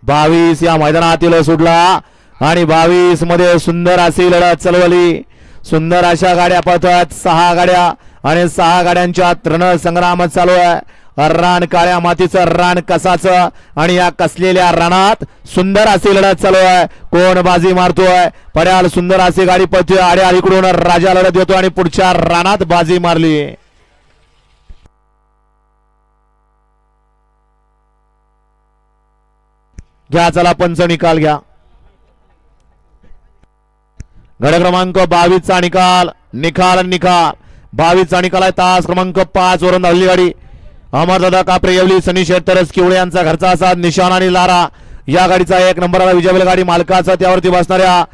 22 या मैदानातील सुटला आणि 22 मध्ये सुंदर अशी लढत चालवली. सुंदर अशा गाड्या पळतात 6 गाड्या आणि 6 गाड्यांच्या रणसंग्राम चालू आहे. रान काळ्या मातीचं रान कसाचं आणि या कसलेल्या रानात सुंदर अशी लढत चालू आहे. कोण बाजी मारतोय पड्याल सुंदर अशी गाडी पळतोय. आड्या इकडून राजा लढत येतो आणि पुढच्या रानात बाजी मारली. घ्या चला पंच निकाल घ्या. गड क्रमांक 22 चा निकाल 22 चा निकाल आहे. तास क्रमांक 5 वरून धावली गाडी अमरदादा कापरे येवली सनी शेतरस किवळे यांचा घरचा असा निशाण आणि लारा या गाडीचा 1 नंबरला विजय गाडी मालकाचा त्यावरती बसणाऱ्या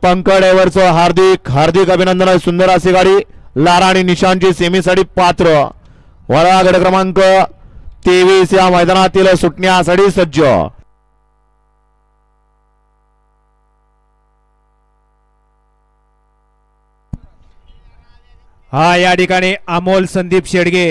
पंकज ड्रायव्हरचं हार्दिक अभिनंदन. सुंदर अशी गाडी लारा आणि निशांची सेमीसाठी पात्र. वळा गड क्रमांक 23 या मैदानातील सुटण्यासाठी सज्ज. हा या ठिकाणी अमोल संदीप शेडगे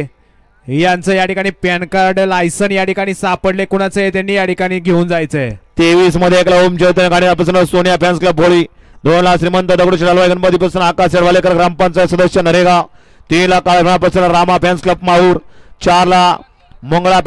यांचं या ठिकाणी पॅन कार्ड लायसन या ठिकाणी सापडले. कुणाचं आहे त्यांनी या ठिकाणी घेऊन जायचंय. 23 मध्ये एकला ओम चैतन्य गाडी सोनिया फॅन्स क्लब भोळी. 2 ला श्रीमंत दगडूशेठ हलवाई गणपतीपासून आकाश शेडवालेकर ग्रामपंचायत सदस्य नरेगाव. 3 ला काळेपासून रामा फॅन्स क्लब माहूर. 4 ला मंगळा